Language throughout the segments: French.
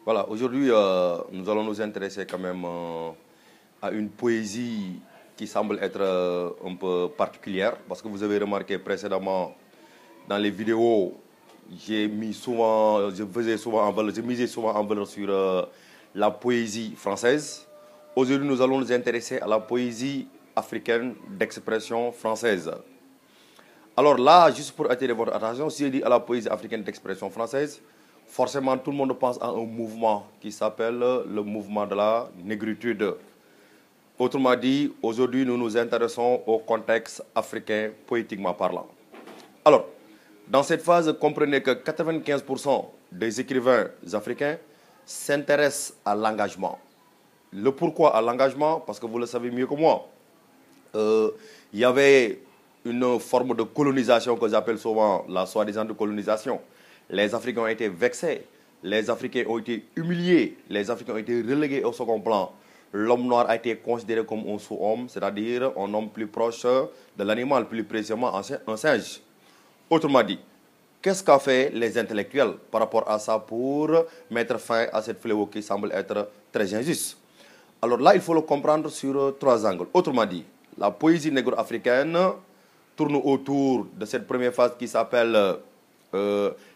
Voilà, aujourd'hui, nous allons nous intéresser quand même à une poésie qui semble être un peu particulière, parce que vous avez remarqué précédemment dans les vidéos, je misais souvent en valeur sur la poésie française. Aujourd'hui, nous allons nous intéresser à la poésie africaine d'expression française. Alors là, juste pour attirer votre attention, si je dis à la poésie africaine d'expression française, forcément tout le monde pense à un mouvement qui s'appelle le mouvement de la négritude. Autrement dit, aujourd'hui, nous nous intéressons au contexte africain poétiquement parlant. Alors, dans cette phase, comprenez que 95% des écrivains africains s'intéressent à l'engagement. Le pourquoi à l'engagement, parce que vous le savez mieux que moi, il y avait une forme de colonisation que j'appelle souvent la soi-disant colonisation. Les Africains ont été vexés, les Africains ont été humiliés, les Africains ont été relégués au second plan. L'homme noir a été considéré comme un sous-homme, c'est-à-dire un homme plus proche de l'animal, plus précisément un singe. Autrement dit, qu'est-ce qu'a fait les intellectuels par rapport à ça pour mettre fin à cette fléau qui semble être très injuste? Alors là, il faut le comprendre sur trois angles. Autrement dit, la poésie négro-africaine tourne autour de cette première phase qui s'appelle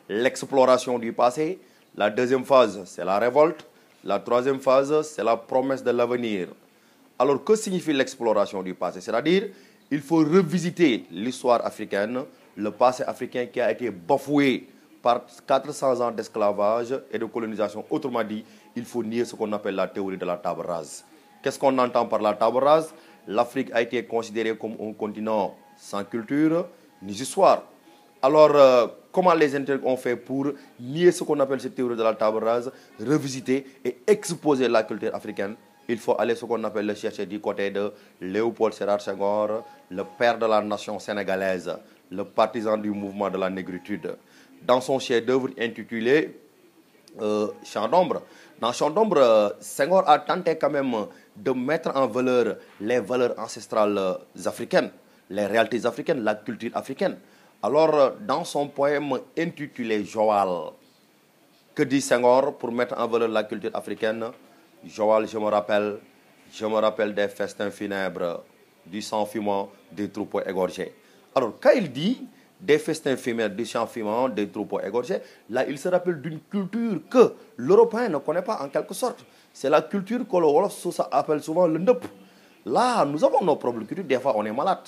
l'exploration du passé. La deuxième phase, c'est la révolte. La troisième phase, c'est la promesse de l'avenir. Alors, que signifie l'exploration du passé? C'est-à-dire, il faut revisiter l'histoire africaine, le passé africain qui a été bafoué par 400 ans d'esclavage et de colonisation. Autrement dit, il faut nier ce qu'on appelle la théorie de la table rase. Qu'est-ce qu'on entend par la table rase? L'Afrique a été considérée comme un continent sans culture ni histoire. Alors, comment les intellectuels ont fait pour nier ce qu'on appelle cette théorie de la table rase, revisiter et exposer la culture africaine? Il faut aller ce qu'on appelle le chercher du côté de Léopold Sédar Senghor, le père de la nation sénégalaise, le partisan du mouvement de la négritude. Dans son chef-d'œuvre intitulé Chant d'ombre. Dans Chant d'ombre, Senghor a tenté quand même de mettre en valeur les valeurs ancestrales africaines, les réalités africaines, la culture africaine. Alors, dans son poème intitulé Joal, que dit Senghor pour mettre en valeur la culture africaine? Joal, je me rappelle des festins funèbres, du sang fumant, des troupeaux égorgés. Alors, quand il dit des festins funèbres, du sang fumant, des troupeaux égorgés, là, il se rappelle d'une culture que l'Européen ne connaît pas en quelque sorte. C'est la culture que le Wolof appelle souvent le Ndep. Là, nous avons nos propres cultures, des fois on est malade.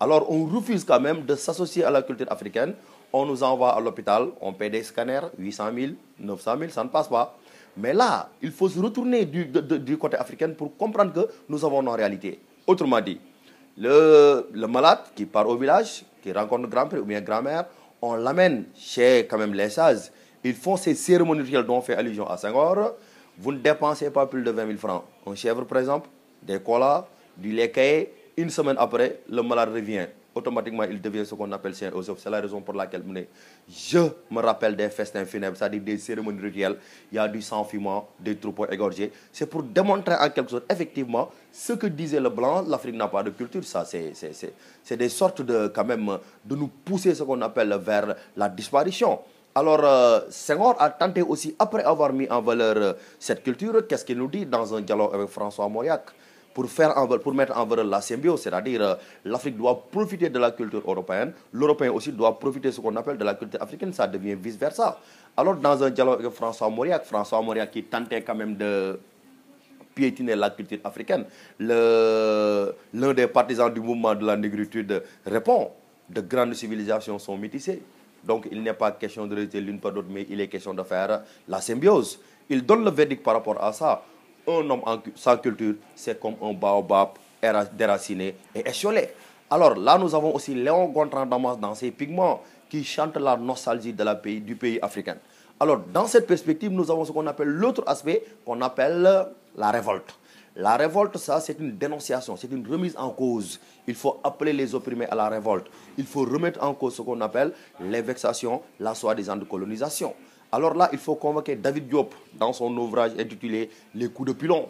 Alors, on refuse quand même de s'associer à la culture africaine. On nous envoie à l'hôpital, on paie des scanners, 800 000, 900 000, ça ne passe pas. Mais là, il faut se retourner du côté africain pour comprendre que nous avons nos réalités. Autrement dit, le malade qui part au village, qui rencontre grand-père ou bien grand-mère, on l'amène chez quand même les sages. Ils font ces cérémonies rituelles dont on fait allusion à Senghor. Vous ne dépensez pas plus de 20 000 francs. Un chèvre, par exemple, des colas, du lait caillé. Une semaine après, le malade revient. Automatiquement, il devient ce qu'on appelle saint Joseph. C'est la raison pour laquelle je me rappelle des festins funèbres, c'est-à-dire des cérémonies rituelles. Il y a du sang fumant, des troupeaux égorgés. C'est pour démontrer en quelque sorte, effectivement, ce que disait le blanc, l'Afrique n'a pas de culture. Ça, c'est des sortes de, quand même, de nous pousser ce qu'on appelle vers la disparition. Alors, Senghor a tenté aussi, après avoir mis en valeur cette culture, qu'est-ce qu'il nous dit dans un dialogue avec François Mauriac? Pour mettre en valeur la symbiose, c'est-à-dire l'Afrique doit profiter de la culture européenne, l'Européen aussi doit profiter de ce qu'on appelle de la culture africaine, ça devient vice-versa. Alors dans un dialogue avec François Mauriac qui tentait quand même de piétiner la culture africaine, l'un des partisans du mouvement de la négritude répond, de grandes civilisations sont métissées. Donc il n'est pas question de rester l'une par l'autre, mais il est question de faire la symbiose. Il donne le verdict par rapport à ça. Un homme sans culture, c'est comme un baobab déraciné et étiolé. Alors là, nous avons aussi Léon Gontran Damas dans ses pigments qui chante la nostalgie du pays africain. Alors, dans cette perspective, nous avons ce qu'on appelle l'autre aspect, qu'on appelle la révolte. La révolte, ça, c'est une dénonciation, c'est une remise en cause. Il faut appeler les opprimés à la révolte. Il faut remettre en cause ce qu'on appelle les vexations, la soi-disant de colonisation. Alors là, il faut convoquer David Diop dans son ouvrage intitulé « Les coups de pilon ».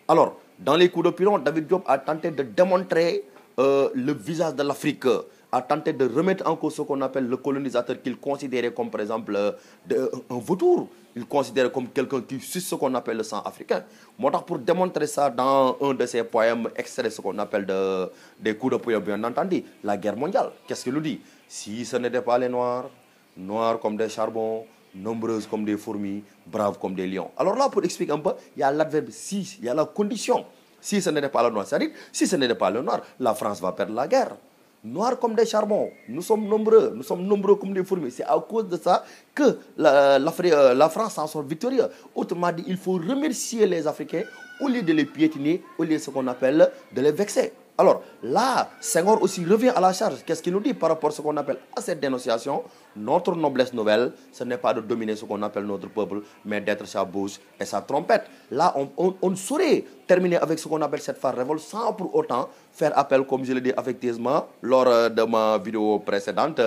Alors, dans les coups de pilon, David Diop a tenté de démontrer le visage de l'Afrique a tenté de remettre en cause ce qu'on appelle le colonisateur qu'il considérait comme, par exemple, un vautour. Il considérait comme quelqu'un qui suce ce qu'on appelle le sang africain. Moi, pour démontrer ça dans un de ses poèmes extraits, ce qu'on appelle des coups de poing, bien entendu, la guerre mondiale. Qu'est-ce qu'il nous dit? Si ce n'était pas les Noirs, noirs comme des charbons, nombreuses comme des fourmis, braves comme des lions. Alors là, pour expliquer un peu, il y a l'adverbe si, il y a la condition. Si ce n'était pas le noir, c'est-à-dire, si ce n'était pas le noir, la France va perdre la guerre. Noirs comme des charbons, nous sommes nombreux comme des fourmis. C'est à cause de ça que la France s'en sort victorieuse. Autrement dit, il faut remercier les Africains au lieu de les piétiner, au lieu de ce qu'on appelle de les vexer. Alors là, Senghor aussi revient à la charge. Qu'est-ce qu'il nous dit par rapport à ce qu'on appelle à cette dénonciation? Notre noblesse nouvelle, ce n'est pas de dominer ce qu'on appelle notre peuple, mais d'être sa bouche et sa trompette. Là, on ne saurait terminer avec ce qu'on appelle cette phase révolte sans pour autant faire appel, comme je l'ai dit affectueusement lors de ma vidéo précédente,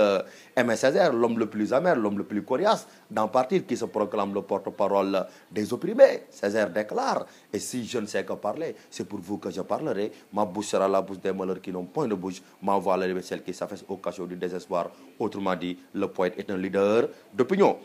Aimé Césaire, l'homme le plus amer, l'homme le plus coriace, d'en partir, qui se proclame le porte-parole des opprimés. Césaire déclare, et si je ne sais que parler, c'est pour vous que je parlerai. Ma bouche sera la bouche des malheurs qui n'ont point de bouche. Ma voix est celle qui s'affaisse au cachot du désespoir. Autrement dit, le poète est un leader d'opinion.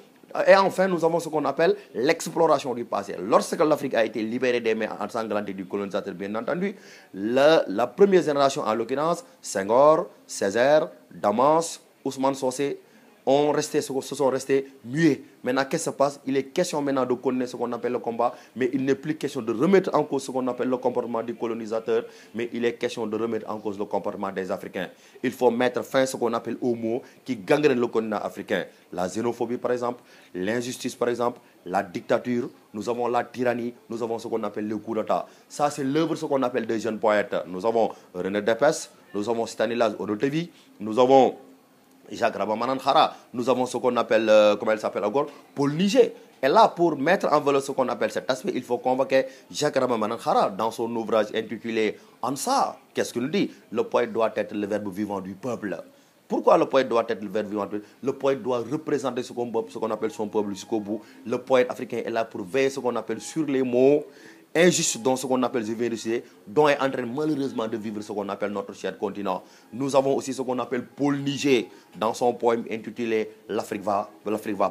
Et enfin, nous avons ce qu'on appelle l'exploration du passé. Lorsque l'Afrique a été libérée des mains ensanglantes du colonisateur, bien entendu, la première génération, en l'occurrence, Senghor, Césaire, Damas, Ousmane Socé, se sont restés muets. Maintenant, qu'est-ce qui se passe? Il est question maintenant de connaître ce qu'on appelle le combat, mais il n'est plus question de remettre en cause ce qu'on appelle le comportement du colonisateur, mais il est question de remettre en cause le comportement des Africains. Il faut mettre fin à ce qu'on appelle aux mots qui gangrènent le continent africain. La xénophobie, par exemple, l'injustice, par exemple, la dictature, nous avons la tyrannie, nous avons ce qu'on appelle le coup d'État. Ça, c'est l'œuvre de ce qu'on appelle des jeunes poètes. Nous avons René Dépès, nous avons Stanislas Odotevi, nous avons Jacques Rabamanan Khara, nous avons ce qu'on appelle, comment elle s'appelle encore, Paul Niger. Et là, pour mettre en valeur ce qu'on appelle cet aspect, il faut convoquer Jacques Rabamanan Khara dans son ouvrage intitulé Ansa. Qu'est-ce qu'il nous dit? Le poète doit être le verbe vivant du peuple. Pourquoi le poète doit être le verbe vivant du peuple? Le poète doit représenter ce qu'on appelle son peuple jusqu'au bout. Le poète africain est là pour veiller ce qu'on appelle sur les mots injuste dans ce qu'on appelle, je viens de citer, dont est en train malheureusement de vivre ce qu'on appelle notre cher continent. Nous avons aussi ce qu'on appelle Paul Niger dans son poème intitulé L'Afrique va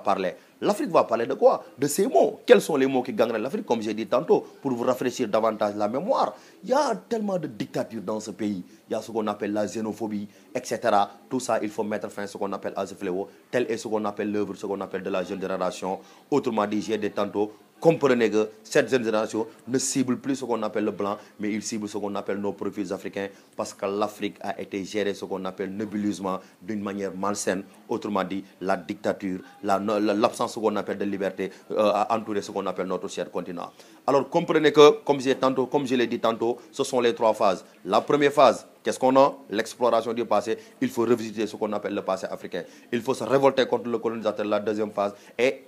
parler. L'Afrique va parler de quoi? De ces mots. Quels sont les mots qui gangrènent l'Afrique, comme j'ai dit tantôt, pour vous rafraîchir davantage la mémoire? Il y a tellement de dictatures dans ce pays. Il y a ce qu'on appelle la xénophobie, etc. Tout ça, il faut mettre fin à ce qu'on appelle à ce fléau. Tel est ce qu'on appelle l'œuvre, ce qu'on appelle de la jeune génération. Autrement dit, j'ai dit tantôt, comprenez que cette jeune génération ne cible plus ce qu'on appelle le blanc, mais il cible ce qu'on appelle nos profils africains, parce que l'Afrique a été gérée ce qu'on appelle nébuleusement d'une manière malsaine. Autrement dit, la dictature, l'absence ce qu'on appelle de liberté a entouré ce qu'on appelle notre cher continent. Alors comprenez que, comme je l'ai dit tantôt, ce sont les trois phases. La première phase, qu'est-ce qu'on a? L'exploration du passé. Il faut revisiter ce qu'on appelle le passé africain. Il faut se révolter contre le colonisateur, la deuxième phase, et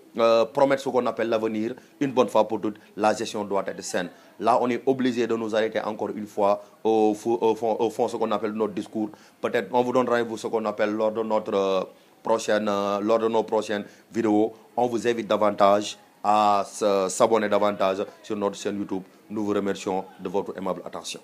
promettre ce qu'on appelle l'avenir. Une bonne fois pour toutes, la gestion doit être saine. Là, on est obligé de nous arrêter encore une fois au fond ce qu'on appelle notre discours. Peut-être on vous donne rendez-vous ce qu'on appelle lors de nos prochaines vidéos. On vous invite davantage à s'abonner davantage sur notre chaîne YouTube. Nous vous remercions de votre aimable attention.